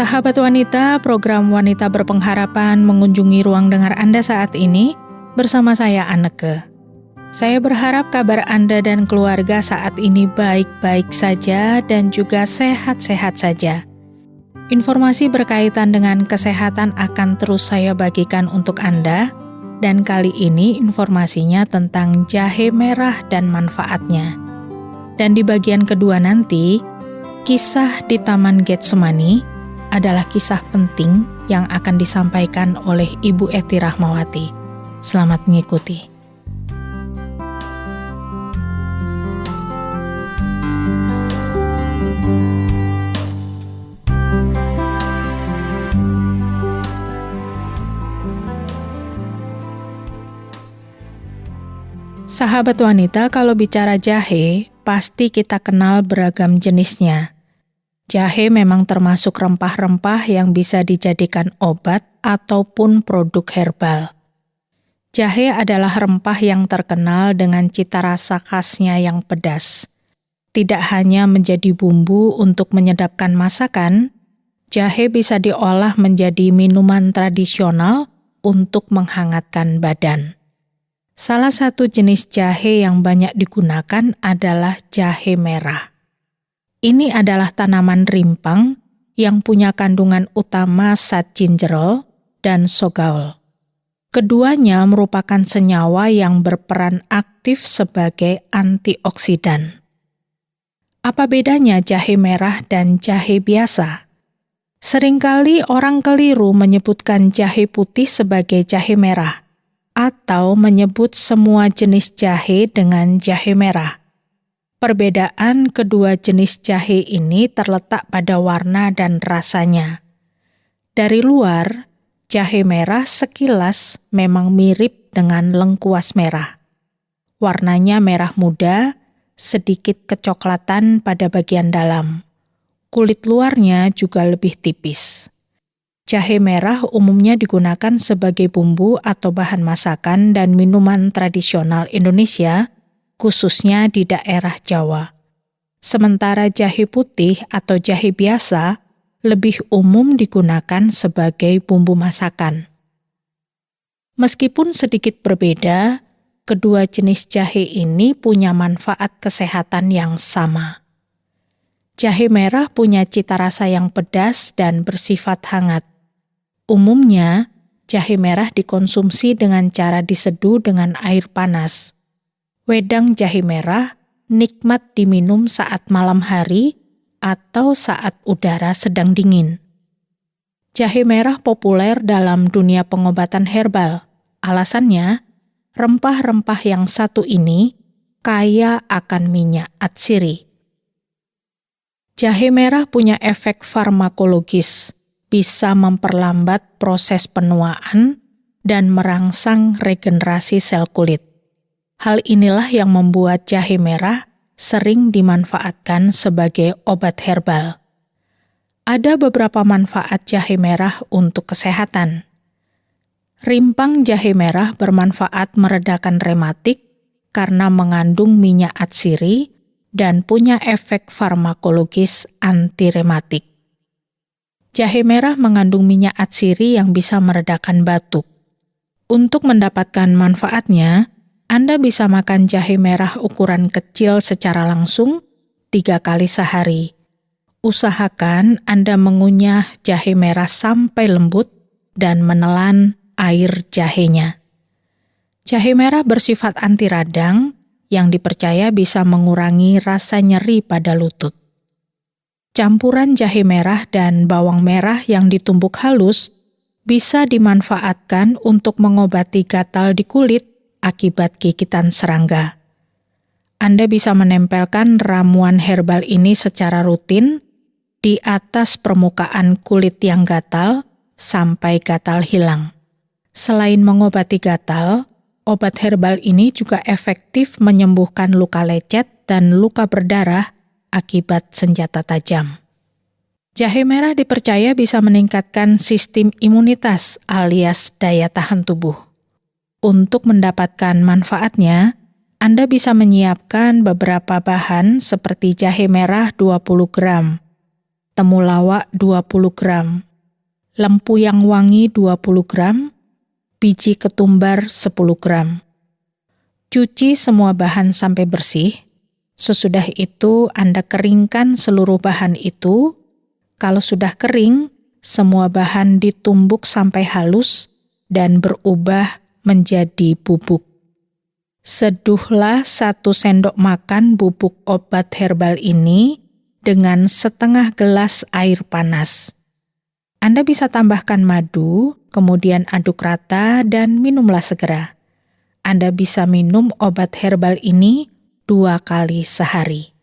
Sahabat wanita, program Wanita Berpengharapan mengunjungi ruang dengar Anda saat ini bersama saya Anneke. Saya berharap kabar Anda dan keluarga saat ini baik-baik saja dan juga sehat-sehat saja. Informasi berkaitan dengan kesehatan akan terus saya bagikan untuk Anda, dan kali ini informasinya tentang jahe merah dan manfaatnya. Dan di bagian kedua nanti, kisah di Taman Getsemani adalah kisah penting yang akan disampaikan oleh Ibu Eti Rahmawati. Selamat mengikuti. Sahabat wanita, kalau bicara jahe, pasti kita kenal beragam jenisnya. Jahe memang termasuk rempah-rempah yang bisa dijadikan obat ataupun produk herbal. Jahe adalah rempah yang terkenal dengan cita rasa khasnya yang pedas. Tidak hanya menjadi bumbu untuk menyedapkan masakan, jahe bisa diolah menjadi minuman tradisional untuk menghangatkan badan. Salah satu jenis jahe yang banyak digunakan adalah jahe merah. Ini adalah tanaman rimpang yang punya kandungan utama zat gingerol dan sogaol. Keduanya merupakan senyawa yang berperan aktif sebagai antioksidan. Apa bedanya jahe merah dan jahe biasa? Seringkali orang keliru menyebutkan jahe putih sebagai jahe merah, atau menyebut semua jenis jahe dengan jahe merah. Perbedaan kedua jenis jahe ini terletak pada warna dan rasanya. Dari luar, jahe merah sekilas memang mirip dengan lengkuas merah. Warnanya merah muda, sedikit kecoklatan pada bagian dalam. Kulit luarnya juga lebih tipis. Jahe merah umumnya digunakan sebagai bumbu atau bahan masakan dan minuman tradisional Indonesia, khususnya di daerah Jawa. Sementara jahe putih atau jahe biasa lebih umum digunakan sebagai bumbu masakan. Meskipun sedikit berbeda, kedua jenis jahe ini punya manfaat kesehatan yang sama. Jahe merah punya cita rasa yang pedas dan bersifat hangat. Umumnya, jahe merah dikonsumsi dengan cara diseduh dengan air panas. Wedang jahe merah nikmat diminum saat malam hari atau saat udara sedang dingin. Jahe merah populer dalam dunia pengobatan herbal. Alasannya, rempah-rempah yang satu ini kaya akan minyak atsiri. Jahe merah punya efek farmakologis, bisa memperlambat proses penuaan dan merangsang regenerasi sel kulit. Hal inilah yang membuat jahe merah sering dimanfaatkan sebagai obat herbal. Ada beberapa manfaat jahe merah untuk kesehatan. Rimpang jahe merah bermanfaat meredakan rematik karena mengandung minyak atsiri dan punya efek farmakologis antirematik. Jahe merah mengandung minyak atsiri yang bisa meredakan batuk. Untuk mendapatkan manfaatnya, Anda bisa makan jahe merah ukuran kecil secara langsung 3 kali sehari. Usahakan Anda mengunyah jahe merah sampai lembut dan menelan air jahenya. Jahe merah bersifat anti radang yang dipercaya bisa mengurangi rasa nyeri pada lutut. Campuran jahe merah dan bawang merah yang ditumbuk halus bisa dimanfaatkan untuk mengobati gatal di kulit akibat gigitan serangga. Anda bisa menempelkan ramuan herbal ini secara rutin di atas permukaan kulit yang gatal sampai gatal hilang. Selain mengobati gatal, obat herbal ini juga efektif menyembuhkan luka lecet dan luka berdarah akibat senjata tajam. Jahe merah dipercaya bisa meningkatkan sistem imunitas alias daya tahan tubuh. Untuk mendapatkan manfaatnya, Anda bisa menyiapkan beberapa bahan seperti jahe merah 20 gram, temulawak 20 gram, lempuyang wangi 20 gram, biji ketumbar 10 gram. Cuci semua bahan sampai bersih. Sesudah itu Anda keringkan seluruh bahan itu. Kalau sudah kering, semua bahan ditumbuk sampai halus dan berubah menjadi bubuk. Seduhlah 1 sendok makan bubuk obat herbal ini dengan setengah gelas air panas. Anda bisa tambahkan madu, kemudian aduk rata dan minumlah segera. Anda bisa minum obat herbal ini 2 kali sehari.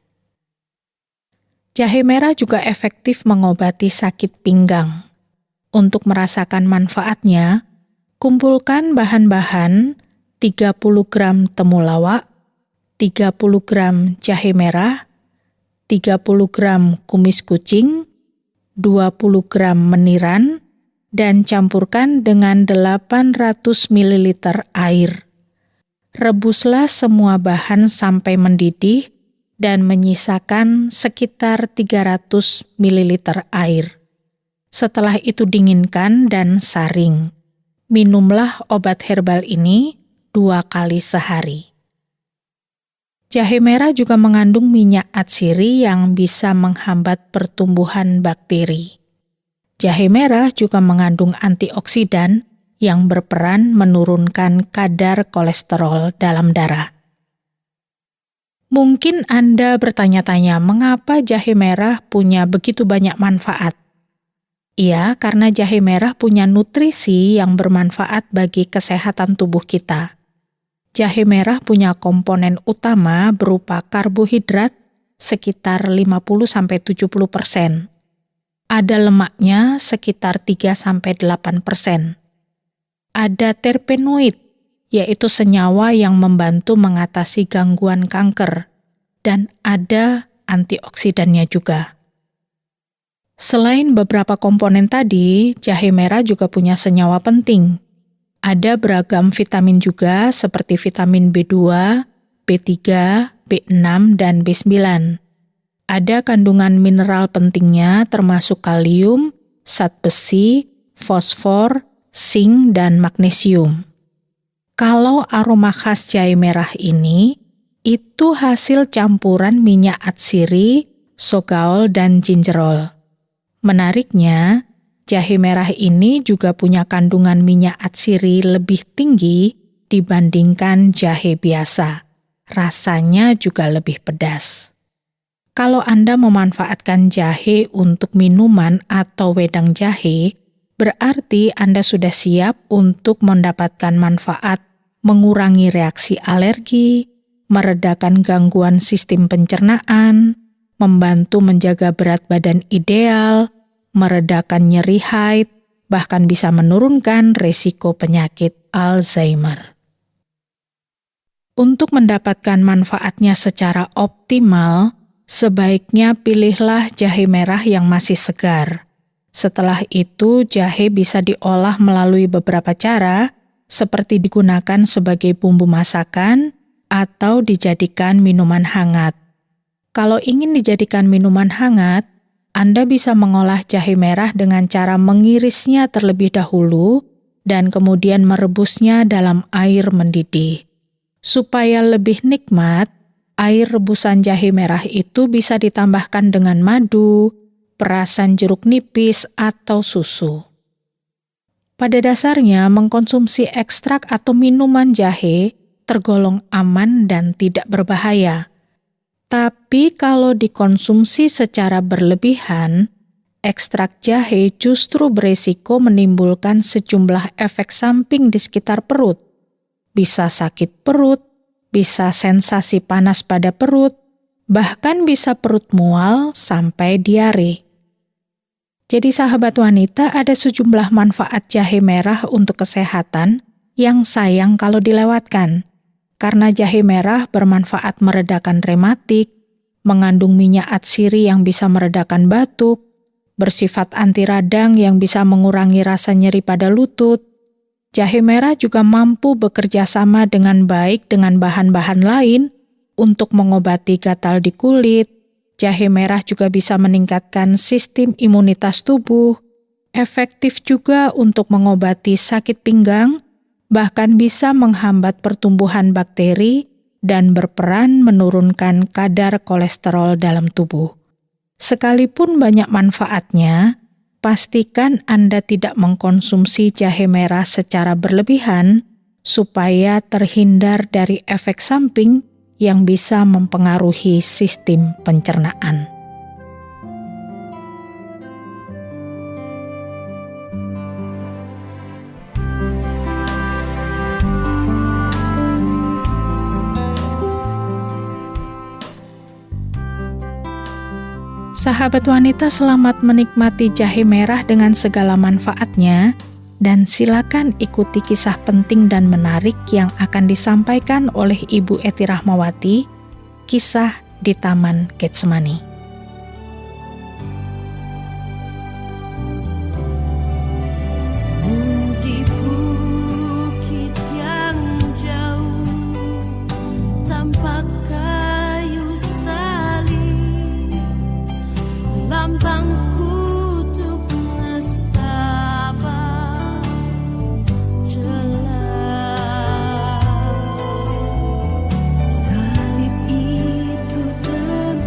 Jahe merah juga efektif mengobati sakit pinggang. Untuk merasakan manfaatnya, kumpulkan bahan-bahan 30 gram temulawak, 30 gram jahe merah, 30 gram kumis kucing, 20 gram meniran, dan campurkan dengan 800 ml air. Rebuslah semua bahan sampai mendidih dan menyisakan sekitar 300 ml air. Setelah itu dinginkan dan saring. Minumlah obat herbal ini 2 kali sehari. Jahe merah juga mengandung minyak atsiri yang bisa menghambat pertumbuhan bakteri. Jahe merah juga mengandung antioksidan yang berperan menurunkan kadar kolesterol dalam darah. Mungkin Anda bertanya-tanya mengapa jahe merah punya begitu banyak manfaat. Iya, karena jahe merah punya nutrisi yang bermanfaat bagi kesehatan tubuh kita. Jahe merah punya komponen utama berupa karbohidrat sekitar 50-70%. Ada lemaknya sekitar 3-8%. Ada terpenoid, yaitu senyawa yang membantu mengatasi gangguan kanker, dan ada antioksidannya juga. Selain beberapa komponen tadi, jahe merah juga punya senyawa penting. Ada beragam vitamin juga seperti vitamin B2, B3, B6, dan B9. Ada kandungan mineral pentingnya termasuk kalium, zat besi, fosfor, zinc, dan magnesium. Kalau aroma khas jahe merah ini, itu hasil campuran minyak atsiri, sogaol, dan gingerol. Menariknya, jahe merah ini juga punya kandungan minyak atsiri lebih tinggi dibandingkan jahe biasa. Rasanya juga lebih pedas. Kalau Anda memanfaatkan jahe untuk minuman atau wedang jahe, berarti Anda sudah siap untuk mendapatkan manfaat mengurangi reaksi alergi, meredakan gangguan sistem pencernaan, membantu menjaga berat badan ideal, meredakan nyeri haid, bahkan bisa menurunkan risiko penyakit Alzheimer. Untuk mendapatkan manfaatnya secara optimal, sebaiknya pilihlah jahe merah yang masih segar. Setelah itu, jahe bisa diolah melalui beberapa cara, seperti digunakan sebagai bumbu masakan atau dijadikan minuman hangat. Kalau ingin dijadikan minuman hangat, Anda bisa mengolah jahe merah dengan cara mengirisnya terlebih dahulu dan kemudian merebusnya dalam air mendidih. Supaya lebih nikmat, air rebusan jahe merah itu bisa ditambahkan dengan madu, perasan jeruk nipis, atau susu. Pada dasarnya, mengkonsumsi ekstrak atau minuman jahe tergolong aman dan tidak berbahaya. Tapi kalau dikonsumsi secara berlebihan, ekstrak jahe justru berisiko menimbulkan sejumlah efek samping di sekitar perut. Bisa sakit perut, bisa sensasi panas pada perut, bahkan bisa perut mual sampai diare. Jadi sahabat wanita, ada sejumlah manfaat jahe merah untuk kesehatan yang sayang kalau dilewatkan. Karena jahe merah bermanfaat meredakan rematik, mengandung minyak atsiri yang bisa meredakan batuk, bersifat anti radang yang bisa mengurangi rasa nyeri pada lutut. Jahe merah juga mampu bekerja sama dengan baik dengan bahan-bahan lain untuk mengobati gatal di kulit, Jahe merah juga bisa meningkatkan sistem imunitas tubuh, efektif juga untuk mengobati sakit pinggang, bahkan bisa menghambat pertumbuhan bakteri dan berperan menurunkan kadar kolesterol dalam tubuh. Sekalipun banyak manfaatnya, pastikan Anda tidak mengkonsumsi jahe merah secara berlebihan supaya terhindar dari efek samping yang bisa mempengaruhi sistem pencernaan. Sahabat wanita, selamat menikmati jahe merah dengan segala manfaatnya, dan silakan ikuti kisah penting dan menarik yang akan disampaikan oleh Ibu Eti Rahmawati, Kisah di Taman Getsemani. Di bukit yang jauh tampak kayu salib, lambang kutuk nestapa jelas. Salib itu tempat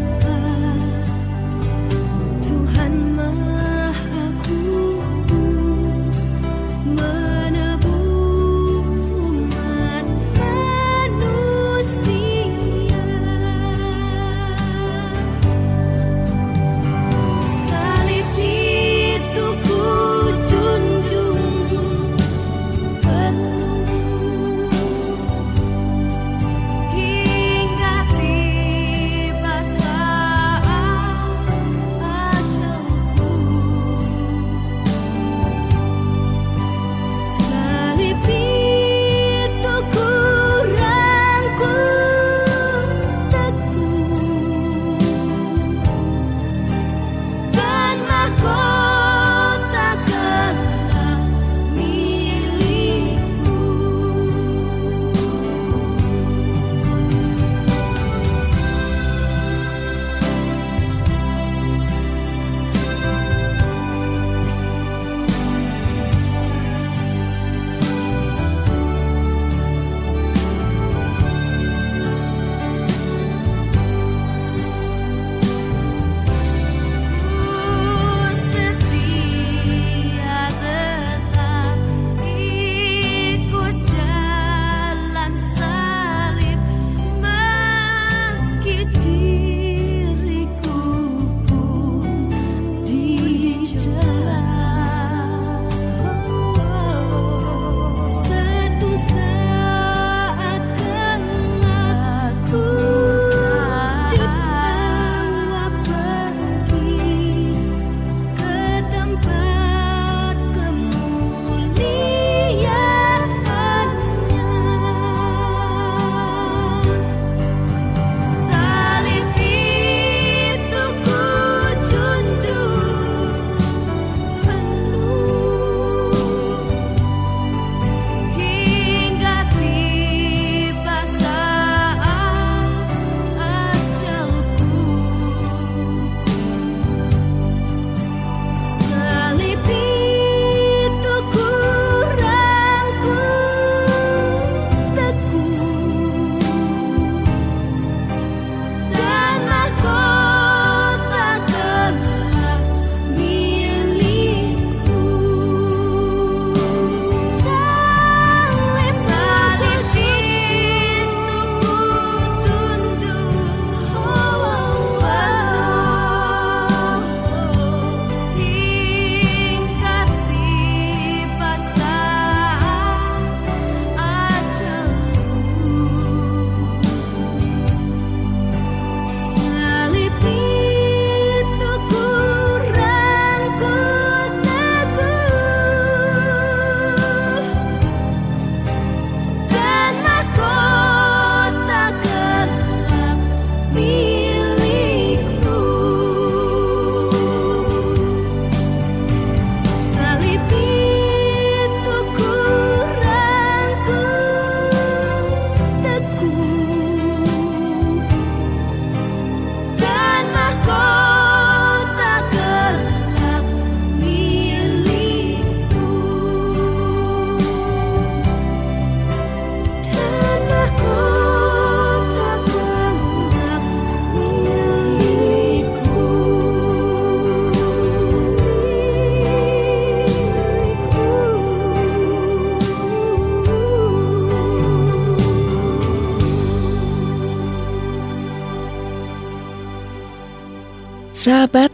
Sahabat,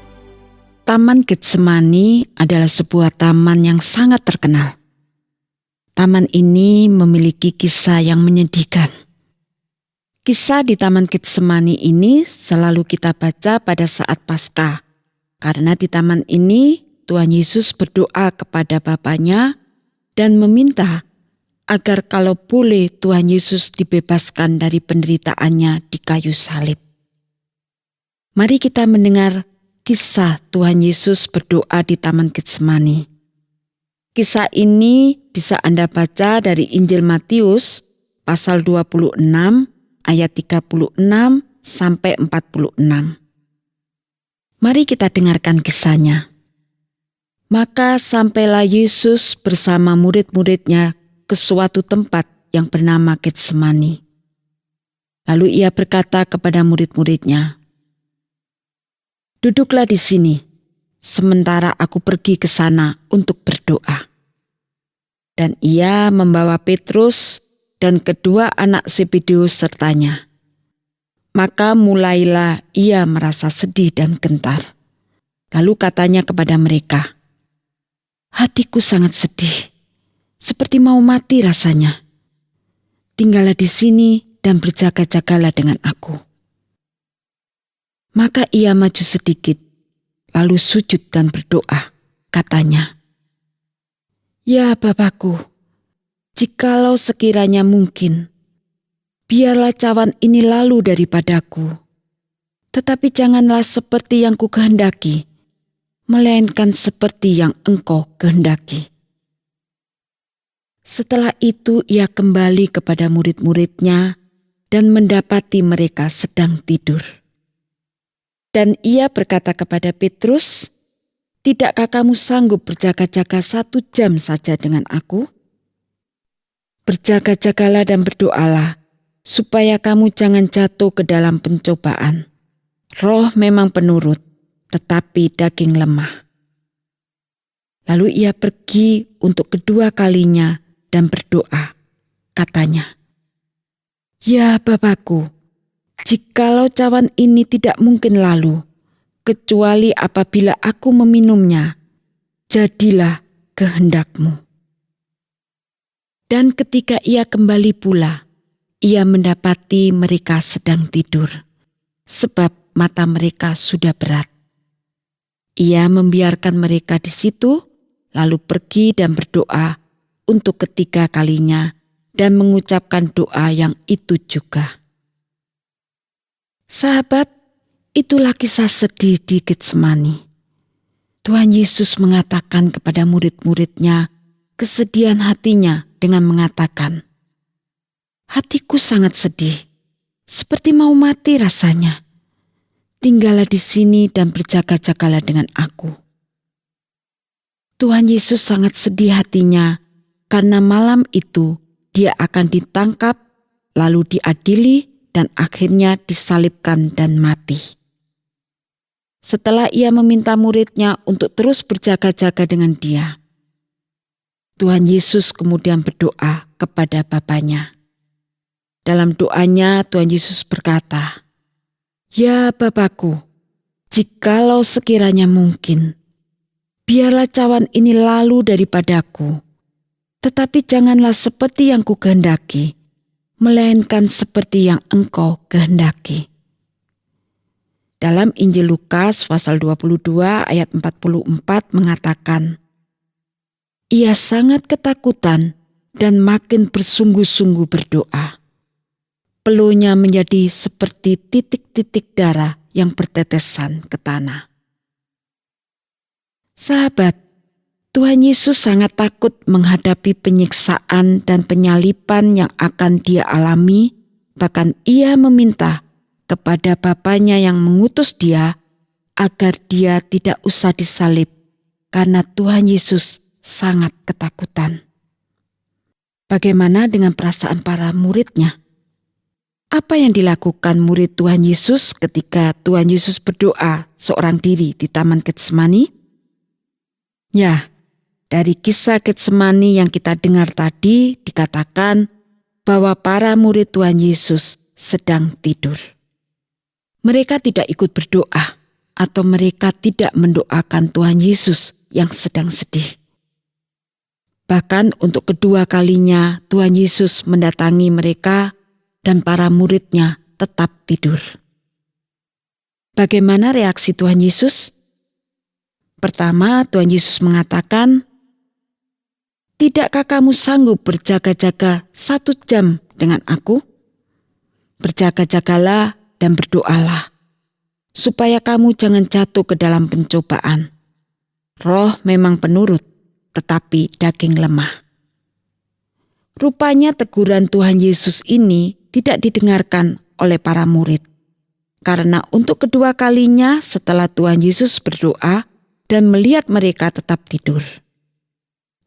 Taman Getsemani adalah sebuah taman yang sangat terkenal. Taman ini memiliki kisah yang menyedihkan. Kisah di Taman Getsemani ini selalu kita baca pada saat Paskah. Karena di taman ini Tuhan Yesus berdoa kepada Bapanya dan meminta agar kalau boleh Tuhan Yesus dibebaskan dari penderitaannya di kayu salib. Mari kita mendengar kisah Tuhan Yesus berdoa di Taman Getsemani. Kisah ini bisa Anda baca dari Injil Matius pasal 26 ayat 36 sampai 46. Mari kita dengarkan kisahnya. Maka sampailah Yesus bersama murid-muridnya ke suatu tempat yang bernama Getsemani. Lalu ia berkata kepada murid-muridnya, "Duduklah di sini, sementara aku pergi ke sana untuk berdoa." Dan ia membawa Petrus dan kedua anak Zebedeus sertanya. Maka mulailah ia merasa sedih dan gentar. Lalu katanya kepada mereka, "Hatiku sangat sedih, seperti mau mati rasanya. Tinggallah di sini dan berjaga-jagalah dengan aku." Maka ia maju sedikit, lalu sujud dan berdoa. Katanya, "Ya Bapakku, jikalau sekiranya mungkin, biarlah cawan ini lalu daripadaku. Tetapi janganlah seperti yang kukehendaki, melainkan seperti yang Engkau kehendaki." Setelah itu ia kembali kepada murid-muridnya dan mendapati mereka sedang tidur. Dan ia berkata kepada Petrus, "Tidakkah kamu sanggup berjaga-jaga 1 jam saja dengan aku? Berjaga-jagalah dan berdoalah, supaya kamu jangan jatuh ke dalam pencobaan. Roh memang penurut, tetapi daging lemah." Lalu ia pergi untuk kedua kalinya dan berdoa. Katanya, "Ya Bapakku, jikalau cawan ini tidak mungkin lalu, kecuali apabila aku meminumnya, jadilah kehendak-Mu." Dan ketika ia kembali pula, ia mendapati mereka sedang tidur, sebab mata mereka sudah berat. Ia membiarkan mereka di situ, lalu pergi dan berdoa untuk ketiga kalinya dan mengucapkan doa yang itu juga. Sahabat, itulah kisah sedih di Getsemani. Tuhan Yesus mengatakan kepada murid-muridnya kesedihan hatinya dengan mengatakan, "Hatiku sangat sedih, seperti mau mati rasanya. Tinggallah di sini dan berjaga-jagalah dengan aku." Tuhan Yesus sangat sedih hatinya karena malam itu dia akan ditangkap, lalu diadili, dan akhirnya disalibkan dan mati. Setelah ia meminta muridnya untuk terus berjaga-jaga dengan dia, Tuhan Yesus kemudian berdoa kepada Bapanya. Dalam doanya Tuhan Yesus berkata, "Ya Bapakku, jikalau sekiranya mungkin, biarlah cawan ini lalu daripadaku. Tetapi janganlah seperti yang kukehendaki, melainkan seperti yang Engkau kehendaki." Dalam Injil Lukas pasal 22 ayat 44 mengatakan, "Ia sangat ketakutan dan makin bersungguh-sungguh berdoa. Peluhnya menjadi seperti titik-titik darah yang bertetesan ke tanah." Sahabat, Tuhan Yesus sangat takut menghadapi penyiksaan dan penyaliban yang akan dia alami, bahkan ia meminta kepada Bapanya yang mengutus dia agar dia tidak usah disalib karena Tuhan Yesus sangat ketakutan. Bagaimana dengan perasaan para muridnya? Apa yang dilakukan murid Tuhan Yesus ketika Tuhan Yesus berdoa seorang diri di Taman Getsemani? Ya, dari kisah Getsemani yang kita dengar tadi dikatakan bahwa para murid Tuhan Yesus sedang tidur. Mereka tidak ikut berdoa, atau mereka tidak mendoakan Tuhan Yesus yang sedang sedih. Bahkan untuk kedua kalinya Tuhan Yesus mendatangi mereka dan para muridnya tetap tidur. Bagaimana reaksi Tuhan Yesus? Pertama, Tuhan Yesus mengatakan, "Tidakkah kamu sanggup berjaga-jaga 1 jam dengan aku? Berjaga-jagalah dan berdoalah, supaya kamu jangan jatuh ke dalam pencobaan. Roh memang penurut, tetapi daging lemah." Rupanya teguran Tuhan Yesus ini tidak didengarkan oleh para murid. Karena untuk kedua kalinya setelah Tuhan Yesus berdoa dan melihat mereka tetap tidur.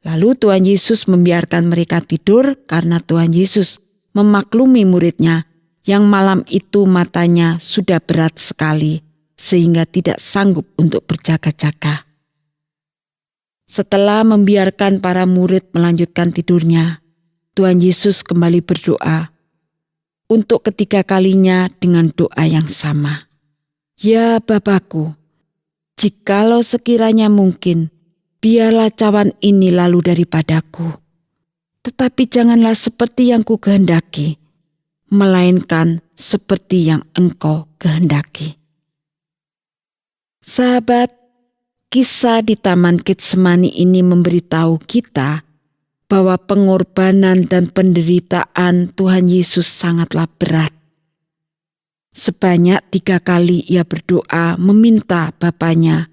Lalu Tuhan Yesus membiarkan mereka tidur karena Tuhan Yesus memaklumi muridnya yang malam itu matanya sudah berat sekali sehingga tidak sanggup untuk berjaga-jaga. Setelah membiarkan para murid melanjutkan tidurnya, Tuhan Yesus kembali berdoa untuk ketiga kalinya dengan doa yang sama. "Ya Bapakku, jikalau sekiranya mungkin, biarlah cawan ini lalu daripadaku. Tetapi janganlah seperti yang ku kehendaki, melainkan seperti yang Engkau kehendaki." Sahabat, kisah di Taman Getsemani ini memberitahu kita bahwa pengorbanan dan penderitaan Tuhan Yesus sangatlah berat. Sebanyak 3 kali ia berdoa meminta Bapanya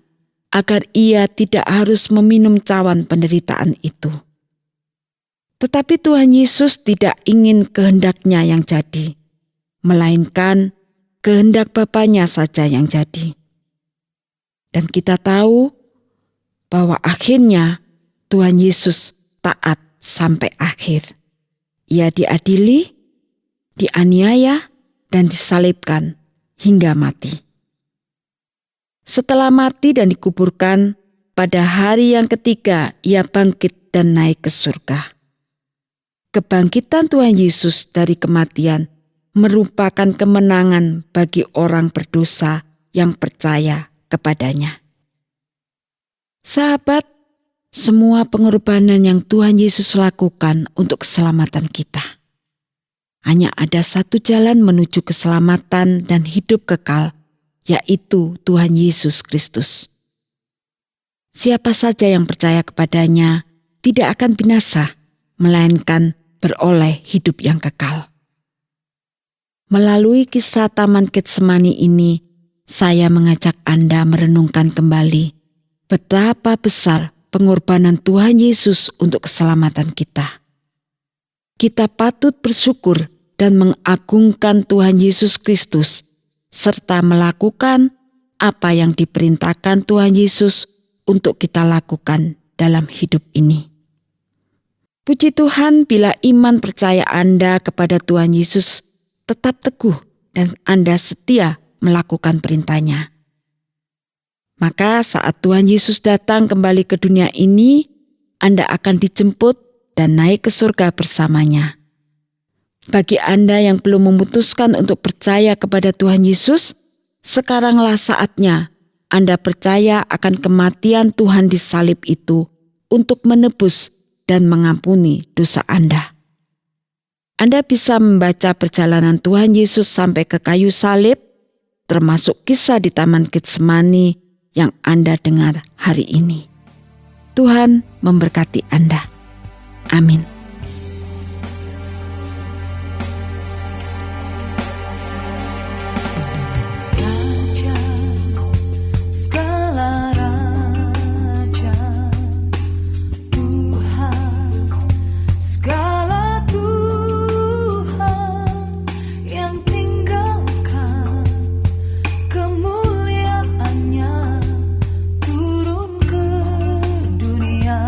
agar ia tidak harus meminum cawan penderitaan itu. Tetapi Tuhan Yesus tidak ingin kehendaknya yang jadi, melainkan kehendak Bapanya saja yang jadi. Dan kita tahu bahwa akhirnya Tuhan Yesus taat sampai akhir. Ia diadili, dianiaya, dan disalibkan hingga mati. Setelah mati dan dikuburkan, pada hari yang ketiga ia bangkit dan naik ke surga. Kebangkitan Tuhan Yesus dari kematian merupakan kemenangan bagi orang berdosa yang percaya kepadanya. Sahabat, semua pengorbanan yang Tuhan Yesus lakukan untuk keselamatan kita. Hanya ada satu jalan menuju keselamatan dan hidup kekal, yaitu Tuhan Yesus Kristus. Siapa saja yang percaya kepadanya tidak akan binasa, melainkan beroleh hidup yang kekal. Melalui kisah Taman Getsemani ini, saya mengajak Anda merenungkan kembali betapa besar pengorbanan Tuhan Yesus untuk keselamatan kita. Kita patut bersyukur dan mengagungkan Tuhan Yesus Kristus, serta melakukan apa yang diperintahkan Tuhan Yesus untuk kita lakukan dalam hidup ini. Puji Tuhan bila iman percaya Anda kepada Tuhan Yesus tetap teguh dan Anda setia melakukan perintah-Nya. Maka saat Tuhan Yesus datang kembali ke dunia ini, Anda akan dijemput dan naik ke surga bersamanya. Bagi Anda yang belum memutuskan untuk percaya kepada Tuhan Yesus, sekaranglah saatnya Anda percaya akan kematian Tuhan di salib itu untuk menebus dan mengampuni dosa Anda. Anda bisa membaca perjalanan Tuhan Yesus sampai ke kayu salib, termasuk kisah di Taman Getsemani yang Anda dengar hari ini. Tuhan memberkati Anda. Amin. Raja, segala raja, Tuhan, segala Tuhan yang tinggalkan kemuliaannya turun ke dunia.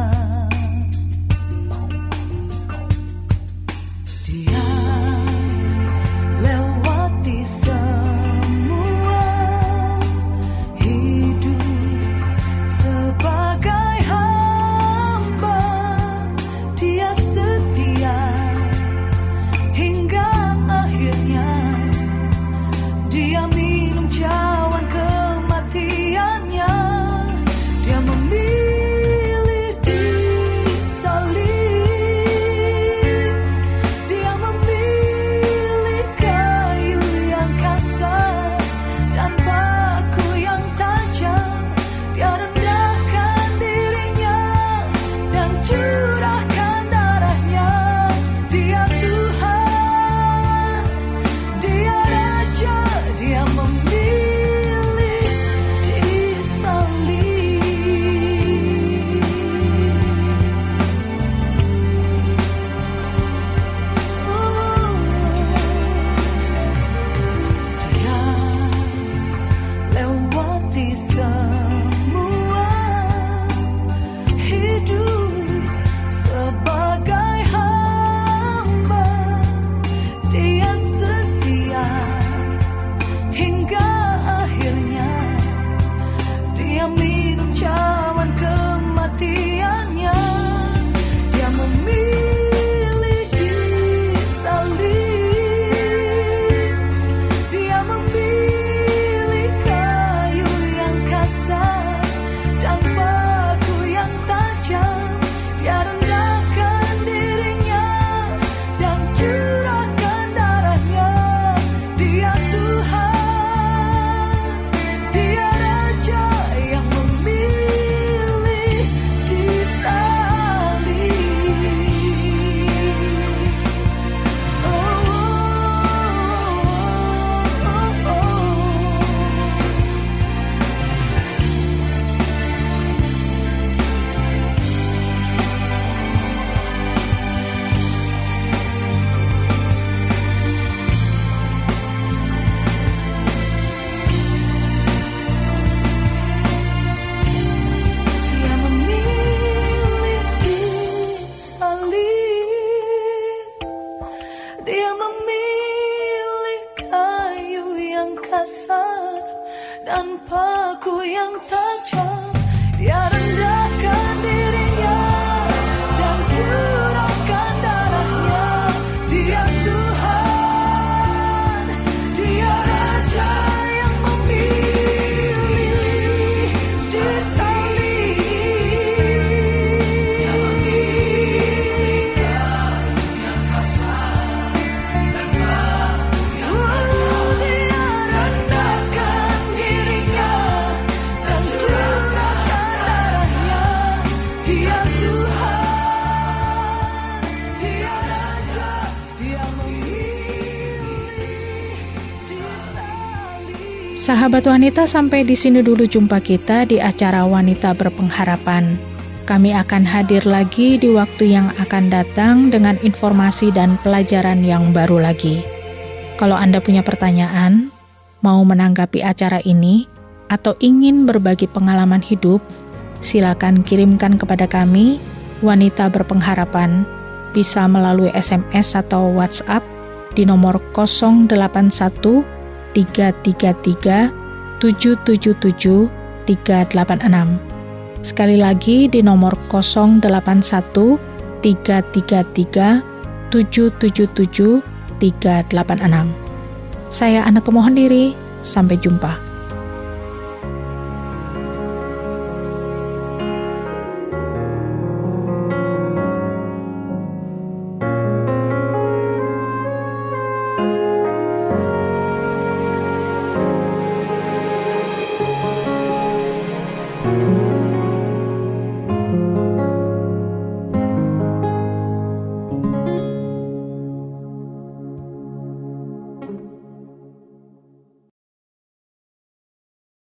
yang tajam. Dia rendahkan dirinya dan curahkan darahnya. Dia Tuhan, Dia Raja yang memilih si salib. Dia memilih kayu yang kasar dan batu yang tajam. Dia rendahkan dirinya dan curahkan darahnya. Dia Tuhan, Dia Raja, Dia memilih si salib. Sahabat wanita, sampai di sini dulu jumpa kita di acara Wanita Berpengharapan. Kami akan hadir lagi di waktu yang akan datang dengan informasi dan pelajaran yang baru lagi. Kalau Anda punya pertanyaan, mau menanggapi acara ini, atau ingin berbagi pengalaman hidup, silakan kirimkan kepada kami, Wanita Berpengharapan, bisa melalui SMS atau WhatsApp di nomor 081 333 777 386. Sekali lagi di nomor 081 333 777 386. Saya Ana kemohon diri, sampai jumpa.